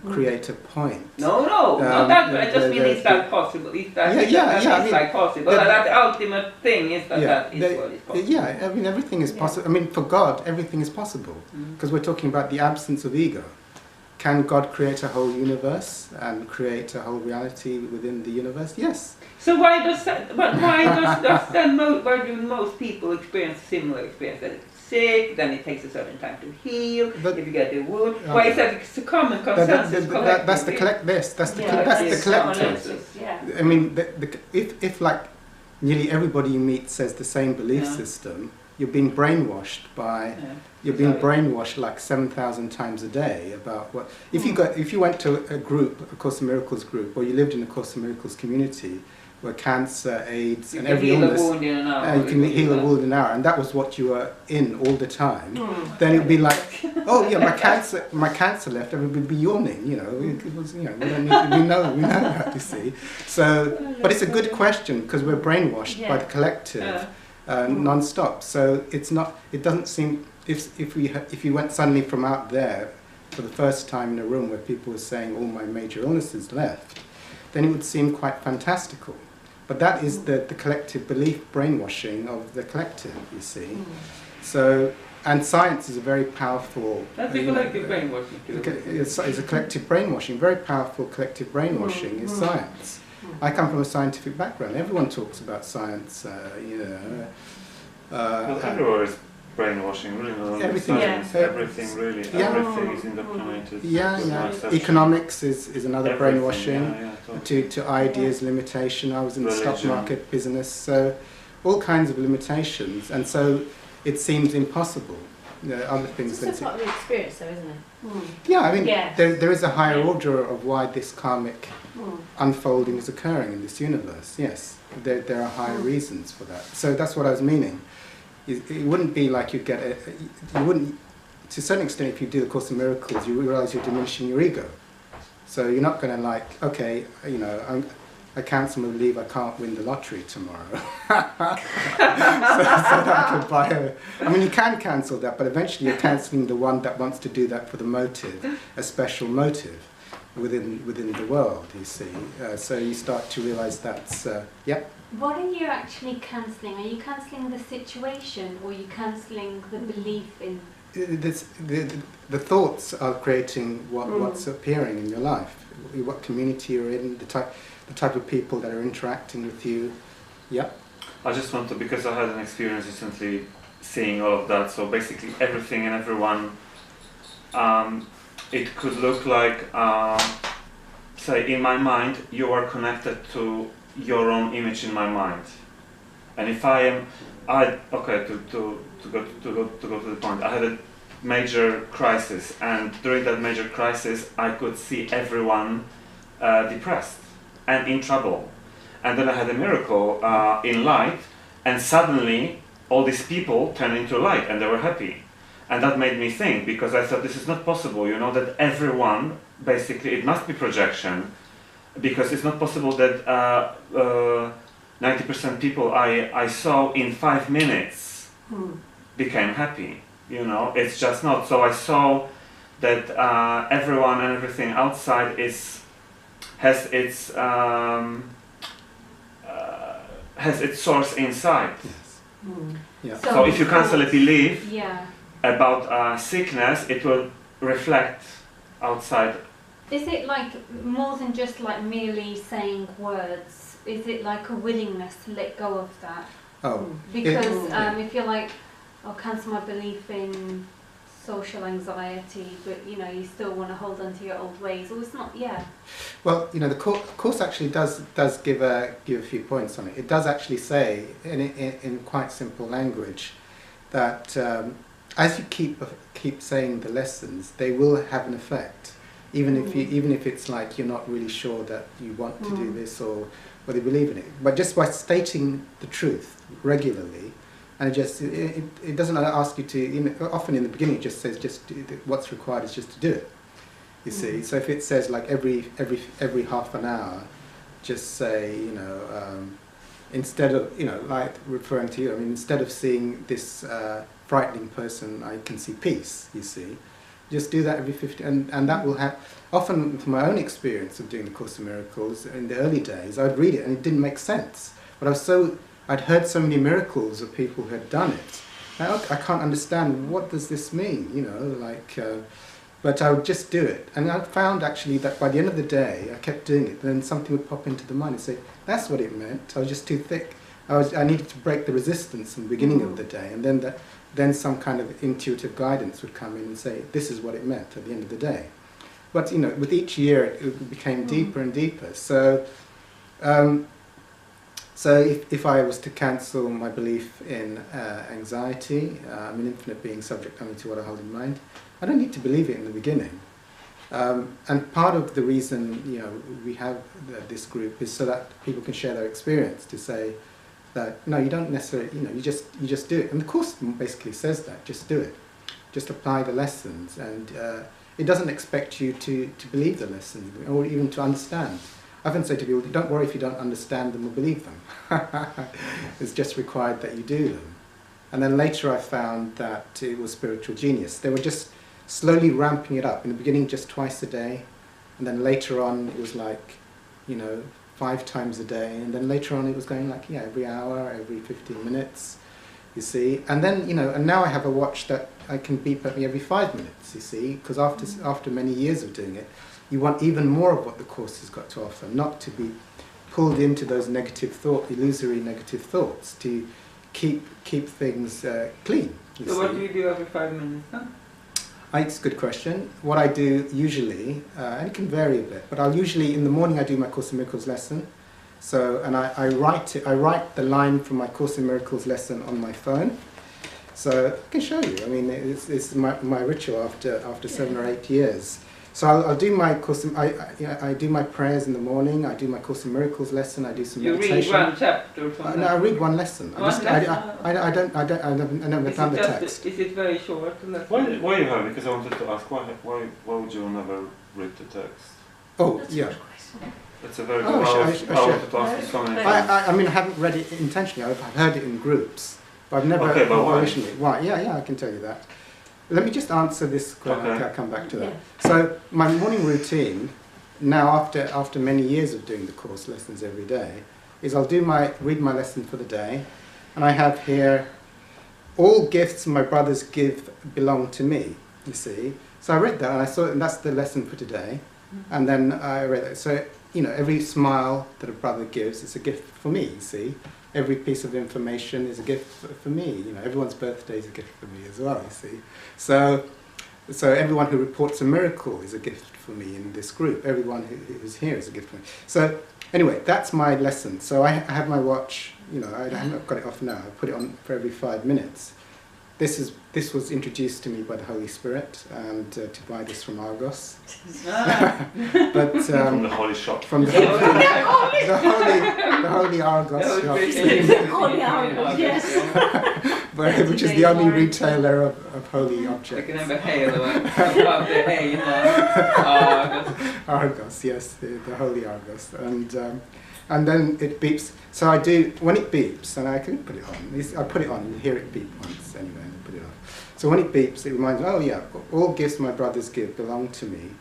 [SPEAKER 1] create a point.
[SPEAKER 2] No, not that. I just mean, is that possible? Is that possible? That ultimate thing is that is what is possible.
[SPEAKER 1] Yeah, I mean, everything is possible. I mean, for God, everything is possible because we're talking about the absence of ego. can God create a whole universe and create a whole reality within the universe? Yes.
[SPEAKER 2] So why does that, but why why do most people experience similar experience? That it's sick, then it takes a certain time to heal, if you get the wound. Why is that it's a common consensus?
[SPEAKER 1] That's the collective.
[SPEAKER 3] Yeah.
[SPEAKER 1] I mean, if like nearly everybody you meet says the same belief system, you're being brainwashed by, you're being brainwashed like 7,000 times a day about what, if you went to a group, a Course in Miracles group, or you lived in a Course in Miracles community, where cancer, AIDS, and every illness, you can heal a wound in an hour, and that was what you were in all the time, then it would be like, oh yeah, my cancer left, everybody would be yawning, you know, it was, you know, we know that, you see. So, but it's a good question, because we're brainwashed by the collective non-stop, so it's not, it doesn't seem, if you went suddenly from out there for the first time in a room where people were saying all my major illnesses left, then it would seem quite fantastical. But that is the collective belief brainwashing of the collective, you see. So, and science is a very powerful...
[SPEAKER 2] That's a collective brainwashing too.
[SPEAKER 1] It's a collective brainwashing, very powerful collective brainwashing is science. I come from a scientific background. Everyone talks about science, you know.
[SPEAKER 4] Well, everywhere is brainwashing, really. No,
[SPEAKER 1] Everything,
[SPEAKER 4] everything really. Everything is indoctrinated.
[SPEAKER 1] Economics is another brainwashing
[SPEAKER 4] totally.
[SPEAKER 1] to ideas, limitation. I was in the stock market business, so all kinds of limitations, and so it seems impossible. Other things.
[SPEAKER 3] It's part of the experience, though, isn't it?
[SPEAKER 1] Yeah, I mean, there is a higher order of why this karmic unfolding is occurring in this universe. Yes, there are higher reasons for that. So that's what I was meaning. It wouldn't be like you get you wouldn't, to a certain extent, if you do the Course in Miracles, you realise you're diminishing your ego. So you're not going to like, okay, you know, I cancel my belief I can't win the lottery tomorrow. so that I can buy I mean, you can cancel that, but eventually you're cancelling the one that wants to do that for the motive, a special motive within the world, you see. So you start to realise that's,
[SPEAKER 5] What are you actually cancelling? Are you cancelling the situation, or are you cancelling the belief in...
[SPEAKER 1] The thoughts are creating what's appearing in your life, what community you're in, the type of people that are interacting with you.
[SPEAKER 4] I just want to, because I had an experience recently seeing all of that, so basically everything and everyone, it could look like, say in my mind, you are connected to your own image in my mind, and if to go to the point, I had a major crisis, and during that major crisis I could see everyone depressed and in trouble, and then I had a miracle in light, and suddenly all these people turned into light and they were happy, and that made me think, because I thought this is not possible, you know, that everyone, basically it must be projection, because it's not possible that 90% people I saw in 5 minutes became happy. You know, it's just not. So I saw that everyone and everything outside has its source inside. So if you cancel a belief about sickness, it will reflect outside.
[SPEAKER 5] Is it like more than just like merely saying words? Is it like a willingness to let go of that? Because if you're like, I'll cancel my belief in social anxiety, but you know, you still want to hold on to your old ways, or it's not,
[SPEAKER 1] Well, you know, the course actually does give a few points on it. It does actually say, in quite simple language, that as you keep saying the lessons, they will have an effect. Even if it's like you're not really sure that you want to do this or whether you believe in it, but just by stating the truth regularly, and it doesn't ask you to. Often in the beginning, it just says what's required is just to do it. You see, so if it says like every half an hour, just say, you know, instead of, you know, like referring to you, I mean, instead of seeing this frightening person, I can see peace. You see. Just do that every 50, and that will have. Often, from my own experience of doing the Course in Miracles in the early days, I'd read it and it didn't make sense. But I'd heard so many miracles of people who had done it. Now I can't understand, what does this mean? You know, like But I would just do it. And I found actually that by the end of the day, I kept doing it. Then something would pop into the mind and say, that's what it meant. I was just too thick. I needed to break the resistance in the beginning of the day. And then some kind of intuitive guidance would come in and say, this is what it meant at the end of the day. But, you know, with each year, it became deeper and deeper. So, if I was to cancel my belief in anxiety, I'm an infinite being subject only to what I hold in mind, I don't need to believe it in the beginning. And part of the reason, you know, we have this group is so that people can share their experience, to say that, no, you don't necessarily, you know, you just do it. And the course basically says that, just do it. Just apply the lessons. And it doesn't expect you to believe the lessons, or even to understand. I often say to people, don't worry if you don't understand them or believe them. It's just required that you do them. And then later I found that it was spiritual genius. They were just slowly ramping it up. In the beginning, just twice a day. And then later on, it was like, you know, 5 times a day. And then later on, it was going like, yeah, every hour, every 15 minutes, you see. And then, you know, and now I have a watch that I can beep at me every 5 minutes, you see. Because after many years of doing it, you want even more of what the Course has got to offer, not to be pulled into those illusory negative thoughts, to keep things clean.
[SPEAKER 2] So what do you do every 5 minutes? Huh?
[SPEAKER 1] It's a good question. What I do usually, and it can vary a bit, but I'll usually, in the morning I do my Course in Miracles lesson. So, and I write the line from my Course in Miracles lesson on my phone. So I can show you. I mean, it's my ritual after 7 or 8 years. So I'll do my Course in, I do my prayers in the morning. I do my Course in Miracles lesson. I do some meditation.
[SPEAKER 2] You read one chapter from
[SPEAKER 1] No, I read one lesson. I've never done the text.
[SPEAKER 2] Is it very short?
[SPEAKER 4] Why you have? Because I wanted to ask, why would you never read the text?
[SPEAKER 1] Oh, yeah.
[SPEAKER 4] That's a very good question. I wanted to ask you so many times.
[SPEAKER 1] I mean, I haven't read it intentionally. I've heard it in groups, but I've never originally. Why? Yeah, I can tell you that. Let me just answer this question. Okay. I'll come back to that. So my morning routine, now after many years of doing the Course lessons every day, is I'll read my lesson for the day, and I have here, all gifts my brothers give belong to me, you see. So I read that and I saw it, and that's the lesson for today. And then I read it. So, you know, every smile that a brother gives is a gift for me, you see. Every piece of information is a gift for me. You know, everyone's birthday is a gift for me as well, you see. So everyone who reports a miracle is a gift for me in this group. Everyone who's here is a gift for me. So anyway, that's my lesson. So I have my watch, you know, I haven't got it off now. I put it on for every 5 minutes. This was introduced to me by the Holy Spirit, and to buy this from Argos. But
[SPEAKER 4] from the Holy Shop.
[SPEAKER 1] From the Holy Argos shop.
[SPEAKER 3] Holy Argos, yes.
[SPEAKER 1] Which is the only retailer of holy objects.
[SPEAKER 2] I can have a hail above the hay, you know.
[SPEAKER 1] Argos, yes, the Holy Argos, and then it beeps. So I do, when it beeps, and I can put it on. I put it on. You hear it beep once anyway, and I put it on. So when it beeps, it reminds me, oh yeah, all gifts my brothers give belong to me.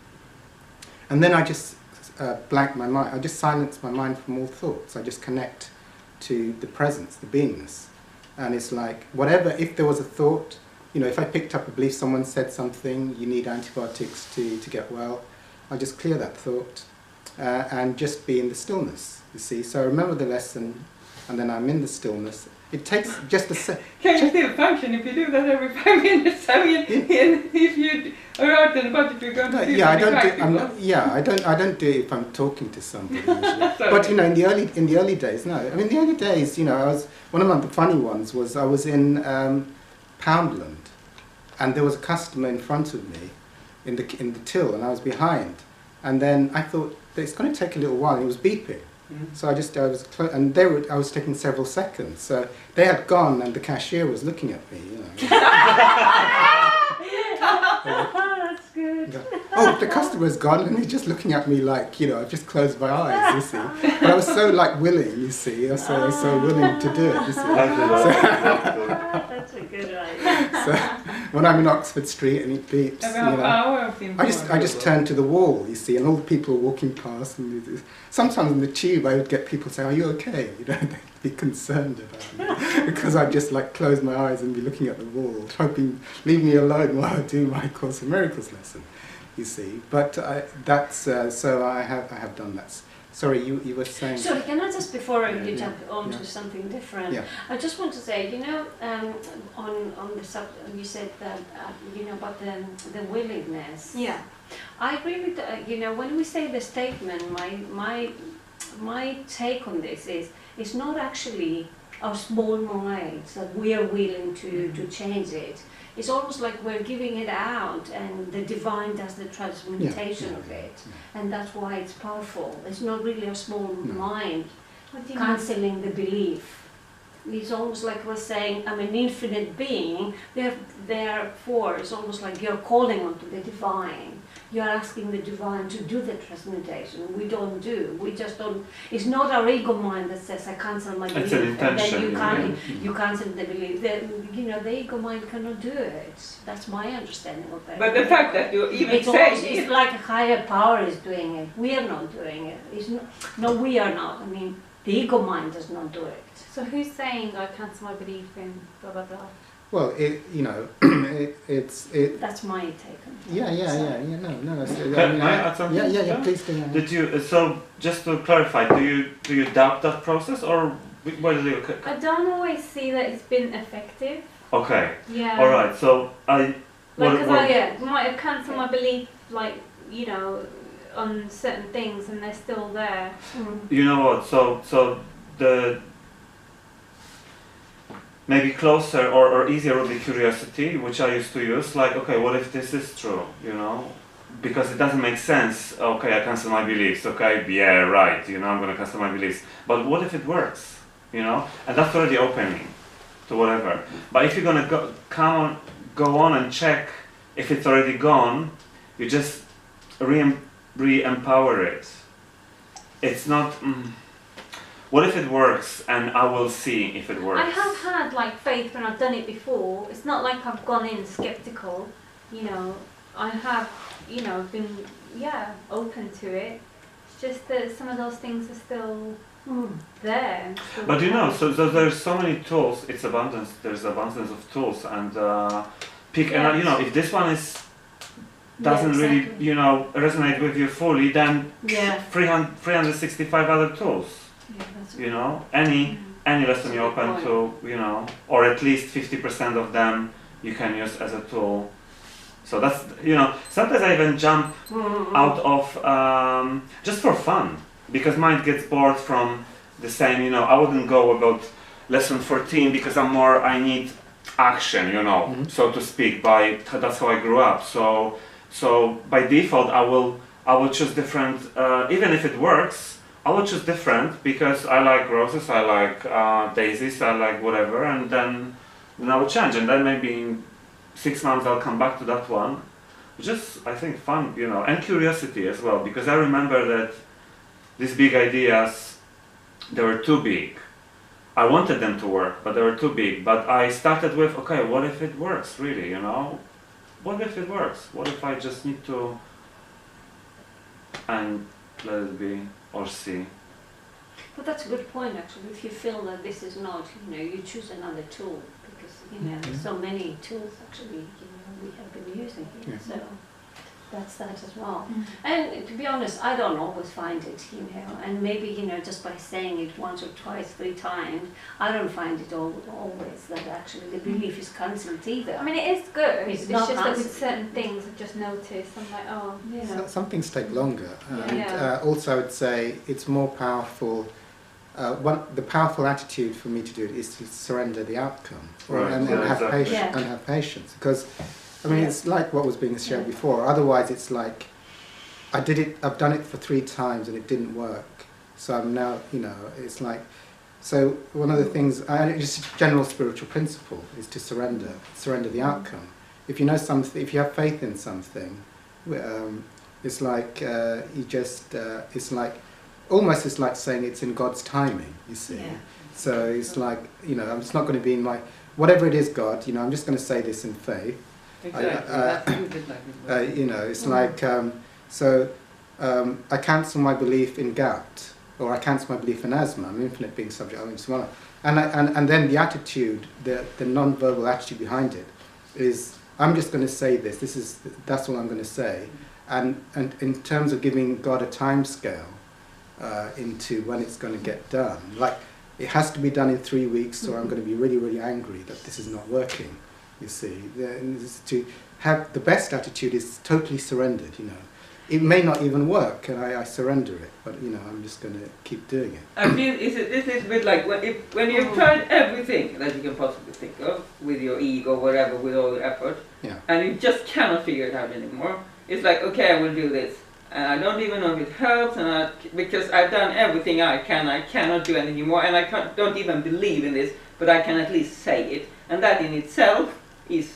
[SPEAKER 1] And then I just blank my mind. I just silence my mind from all thoughts. I just connect to the presence, the beingness. And it's like, whatever, if there was a thought, you know, if I picked up a belief, someone said something, you need antibiotics to get well, I'll just clear that thought and just be in the stillness, you see. So I remember the lesson, and then I'm in the stillness. It takes just a second.
[SPEAKER 2] Can you still function if you do that every 5 minutes? I mean, if you are out and about, if you're going to do
[SPEAKER 1] I don't do it if I'm talking to somebody usually. But you know, in the early days, no. I mean, the early days, you know, one of the funny ones was I was in Poundland, and there was a customer in front of me in the till, and I was behind, and then I thought that it's going to take a little while, and it was beeping. So I was taking several seconds. So they had gone, and the cashier was looking at me. You know.
[SPEAKER 3] That's good.
[SPEAKER 1] Oh, the customer's gone, and he's just looking at me like, you know, I just closed my eyes, you see. But I was so like willing, you see. I was so willing to do it, you see.
[SPEAKER 3] That's a good idea.
[SPEAKER 1] So when I'm in Oxford Street and it beeps, you know, I just turn to the wall, you see, and all the people are walking past. And sometimes in the tube, I would get people say, "Are you okay?" You know, they'd be concerned about me because I'd just like close my eyes and be looking at the wall, hoping leave me alone while I do my Course in Miracles lesson. you see. But so I have done that. Sorry, you were saying.
[SPEAKER 3] Sorry, can I just, before you jump on to something different, I just want to say, you know, on the you said that, you know, about the willingness.
[SPEAKER 5] Yeah.
[SPEAKER 3] I agree with, you know, when we say the statement, my take on this is, it's not actually our small minds that we are willing to change it. It's almost like we're giving it out, and the divine does the transmutation of it, and that's why it's powerful. It's not really a small mind cancelling the belief. It's almost like we're saying, I'm an infinite being, therefore it's almost like you're calling onto the divine. You're asking the divine to do the transmutation. We don't do. We just don't. It's not our ego mind that says, I cancel my belief.
[SPEAKER 4] It's an intention.
[SPEAKER 3] And then you cancel the belief. You know, the ego mind cannot do it. That's my understanding of it.
[SPEAKER 2] But the fact that you even
[SPEAKER 3] it's like a higher power is doing it. We are not doing it. It's not, no, we are not. I mean, the ego mind does not do it.
[SPEAKER 5] So who's saying I cancel my belief in blah blah blah?
[SPEAKER 1] Well, you know, it's.
[SPEAKER 3] That's my take on it.
[SPEAKER 1] Yeah. No.
[SPEAKER 4] Can I add something?
[SPEAKER 1] Yeah. Please do.
[SPEAKER 4] Did you? So just to clarify, do you doubt that process, or where did you?
[SPEAKER 5] I don't always see that it's been effective.
[SPEAKER 4] Okay.
[SPEAKER 5] Yeah.
[SPEAKER 4] All right. So I.
[SPEAKER 5] Like, I might have cancelled my belief, like, you know, on certain things, and they're still there.
[SPEAKER 4] You know what? So the. Maybe closer or easier would be curiosity, which I used to use. Like, okay, what if this is true? You know, because it doesn't make sense. Okay, I cancel my beliefs. Okay, yeah, right. You know, I'm gonna cancel my beliefs. But what if it works? You know, and that's already opening to whatever. But if you're gonna go on and check if it's already gone, you just re-empower it. It's not. What if it works, and I will see if it works?
[SPEAKER 5] I have had like faith when I've done it before. It's not like I've gone in skeptical, you know. I have, you know, been open to it. It's just that some of those things are still there.
[SPEAKER 4] But you know, so there's so many tools. It's abundance. There's abundance of tools, and pick. And you know, if this one doesn't really, you know, resonate with you fully, then 365 other tools.
[SPEAKER 3] Yeah, that's
[SPEAKER 4] you know, any lesson you're open to, you know, or at least 50% of them you can use as a tool. So that's, you know, sometimes I even jump out of just for fun, because mind gets bored from the same, you know. I wouldn't go about lesson 14 because I need action, you know, so to speak. That's how I grew up. So by default I will choose different, even if it works. I will choose different because I like roses, I like daisies, I like whatever, and then I will change, and then maybe in 6 months I'll come back to that one. Just, I think, fun, you know, and curiosity as well, because I remember that these big ideas, they were too big. I wanted them to work, but they were too big. But I started with, okay, what if it works, really, you know? What if it works? What if I just need to, and let it be. Or see.
[SPEAKER 3] But that's a good point, actually. If you feel that this is not, you know, you choose another tool, because, you know, so many tools actually, you know, we have been using here. So that's that as well. And to be honest, I don't always find it, you know, and maybe, you know, just by saying it once or twice, 3 times, I don't find it always that actually the belief is cancelled either.
[SPEAKER 5] I mean, it is good. It's
[SPEAKER 3] not
[SPEAKER 5] just that with certain things I've just noticed, I'm like, oh, you know.
[SPEAKER 1] Some things take longer. And also I would say it's more powerful. The powerful attitude for me to do it is to surrender the outcome and have patience. Because I mean, it's like what was being shared before. Otherwise, it's like I've done it for 3 times and it didn't work. So I'm now, you know, it's like. So one of the things, just a general spiritual principle, is to surrender the outcome. If you know something, if you have faith in something, it's like it's like almost it's like saying it's in God's timing. You see. Yeah. So it's like, you know, it's not going to be in my whatever it is, God. You know, I'm just going to say this in faith.
[SPEAKER 2] Exactly.
[SPEAKER 1] You know, it's like I cancel my belief in gout, or I cancel my belief in asthma. I'm infinite being subject. And then the attitude, the non-verbal attitude behind it, is I'm just going to say this. That's all I'm going to say, And in terms of giving God a time scale into when it's going to get done, like it has to be done in 3 weeks, or I'm going to be really, really angry that this is not working. You see, to have the best attitude is totally surrendered. You know, it may not even work, and I surrender it, but you know, I'm just going to keep doing it.
[SPEAKER 2] I feel this is a bit like when you've tried everything that you can possibly think of with your ego, whatever, with all your effort,
[SPEAKER 1] Yeah.
[SPEAKER 2] and you just cannot figure it out anymore. It's like, okay, I will do this, and I don't even know if it helps, and because I've done everything I cannot do anything more, and I don't even believe in this, but I can at least say it, and that in itself is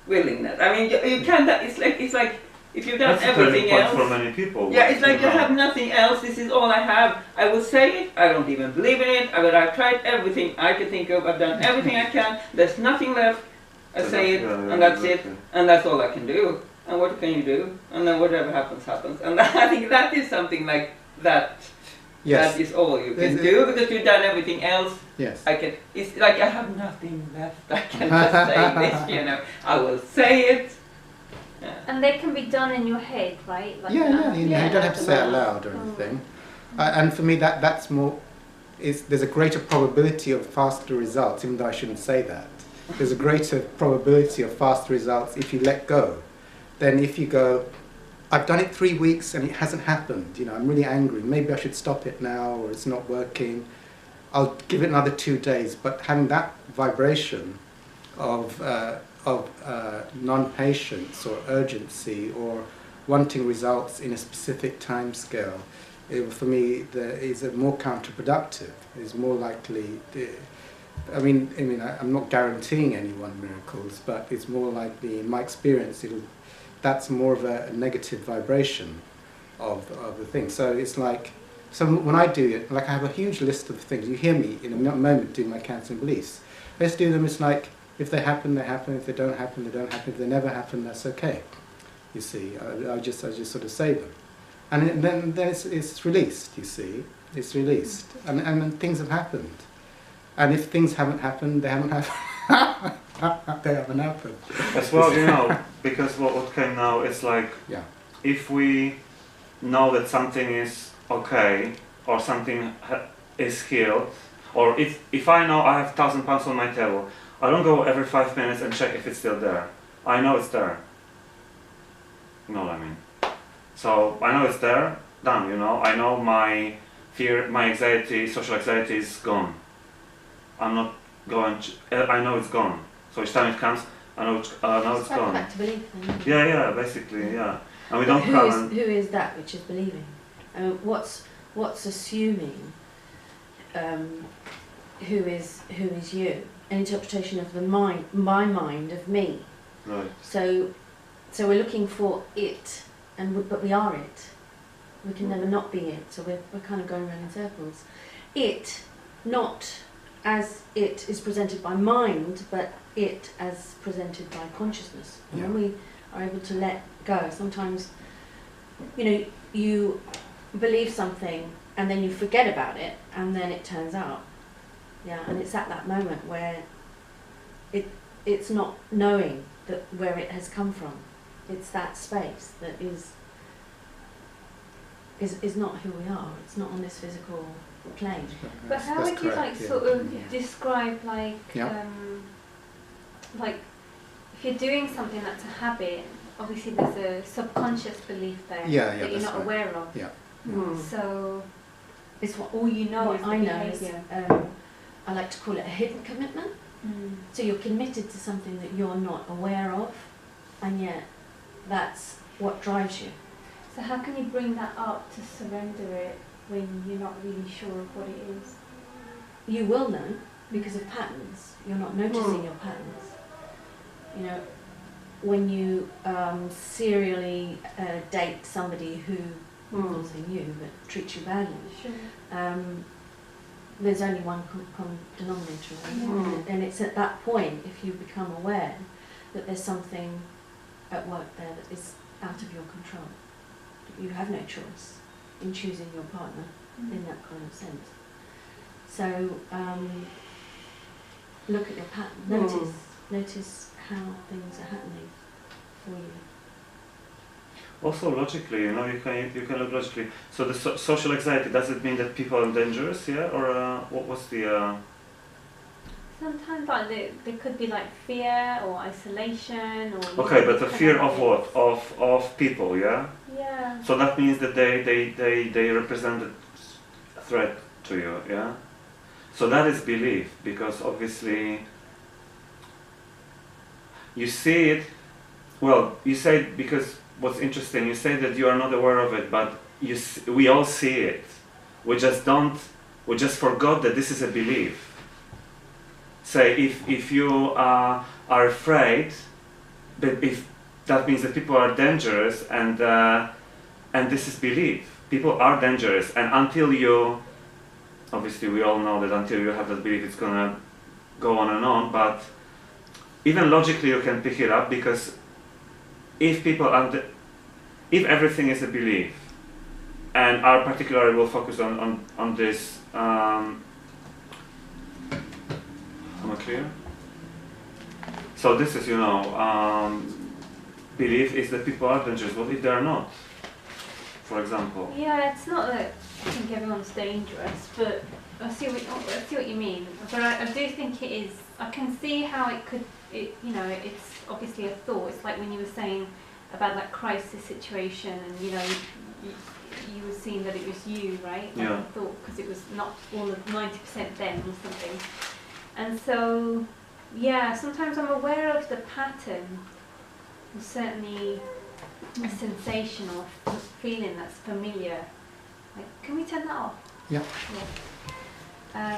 [SPEAKER 2] willingness. I mean, you can't. It's like if you've done everything else.
[SPEAKER 4] For many people.
[SPEAKER 2] Yeah, it's like you have nothing else. This is all I have. I will say it. I don't even believe in it. But I've tried everything I can think of. I've done everything I can. There's nothing left. I say it, and that's it, and that's all I can do. And what can you do? And then whatever happens, happens. And I think that is something like that.
[SPEAKER 1] Yes.
[SPEAKER 2] That is all you can do, because you've done everything else.
[SPEAKER 1] Yes.
[SPEAKER 2] It's like I have nothing left. I can just say this, you know. I will say it. Yeah.
[SPEAKER 5] And they can be done in your head, right? Like
[SPEAKER 1] You don't have to say it aloud or anything. And for me, that's more. There's a greater probability of faster results, even though I shouldn't say that. There's a greater probability of faster results if you let go, than if you go, I've done it 3 weeks and it hasn't happened. You know, I'm really angry. Maybe I should stop it now, or it's not working. I'll give it another 2 days. But having that vibration of non-patience or urgency or wanting results in a specific time scale, for me, is more counterproductive. Is more likely. I'm not guaranteeing anyone miracles, but it's more likely, in my experience, that's more of a negative vibration of the thing. So it's like, so when I do it, like I have a huge list of things. You hear me in a moment doing my counseling beliefs. I just do them. It's like, if they happen, they happen. If they don't happen, they don't happen. If they never happen, that's okay. You see, I just sort of say them, and then it's released. You see, it's released, and then things have happened. And if things haven't happened, they haven't happened. They haven't happened.
[SPEAKER 4] As well, you know, because what came now, it's like, if we know that something is okay, or something is healed, or if I know I have £1,000 on my table, I don't go every 5 minutes and check if it's still there. I know it's there. You know what I mean? So I know it's there, done, you know. I know my fear, my anxiety, social anxiety is gone. I'm not going to, I know it's gone. So each time it comes, I know it's gone.
[SPEAKER 6] Back to belief then.
[SPEAKER 4] Yeah, basically, yeah. And we don't come
[SPEAKER 6] who is that which is believing? What's assuming who is you? An interpretation of the mind, my mind of me.
[SPEAKER 4] Right.
[SPEAKER 6] So we're looking for it, but we are it. We can never not be it. So we're kind of going around in circles. It, not as it is presented by mind, but it as presented by consciousness. And when we are able to let go, sometimes, you know, you believe something and then you forget about it, and then it turns out. Yeah, and it's at that moment where it's not knowing that where it has come from. It's that space that is not who we are. It's not on this physical plane.
[SPEAKER 5] But how would you sort of describe like if you're doing something that's a habit, obviously there's a subconscious belief there that you're not aware of.
[SPEAKER 1] Yeah.
[SPEAKER 5] So
[SPEAKER 6] it's what all you know.
[SPEAKER 5] What
[SPEAKER 6] I know is I like to call it a hidden commitment. So you're committed to something that you're not aware of, and yet that's what drives you.
[SPEAKER 5] So how can you bring that up to surrender it when you're not really sure of what it is?
[SPEAKER 6] You will know because of patterns. You're not noticing your patterns. You know, when you serially date somebody who, I'm not saying you, but treats you badly, there's only one common denominator, right? And it's at that point, if you become aware that there's something at work there that is out of your control. You have no choice in choosing your partner in that kind of sense. So look at your pattern. Notice how things are happening for you.
[SPEAKER 4] Also logically, you know, you can look logically. So the social anxiety, does it mean that people are dangerous, yeah? Or what's the...
[SPEAKER 5] Sometimes like there could be like fear or isolation or...
[SPEAKER 4] Okay, but the fear of what? Of people, yeah?
[SPEAKER 5] Yeah.
[SPEAKER 4] So that means that they represent a threat to you, yeah? So that is belief, because obviously you see it, well, you say, because what's interesting, you say that you are not aware of it, but we all see it. We just forgot that this is a belief. Say, if you are afraid, that if that means that people are dangerous, and this is belief. People are dangerous, and until you, obviously we all know that until you have that belief, it's gonna go on and on, but even logically you can pick it up, because if if everything is a belief, and our particularly will focus on this, am I clear? So this is, you know, belief is that people are dangerous. What if they are not, for example?
[SPEAKER 5] Yeah, it's not that I think everyone's dangerous, but I see what you mean. But I do think it is. I can see how it could. You know, it's obviously a thought. It's like when you were saying about that crisis situation, and you know, you were seeing that it was you, right? Like
[SPEAKER 4] Yeah.
[SPEAKER 5] a thought, because it was not all of 90% them or something. And so, yeah, sometimes I'm aware of the pattern. There's certainly a sensation or a feeling that's familiar. Like, can we turn that off?
[SPEAKER 1] Yeah.
[SPEAKER 5] Yeah.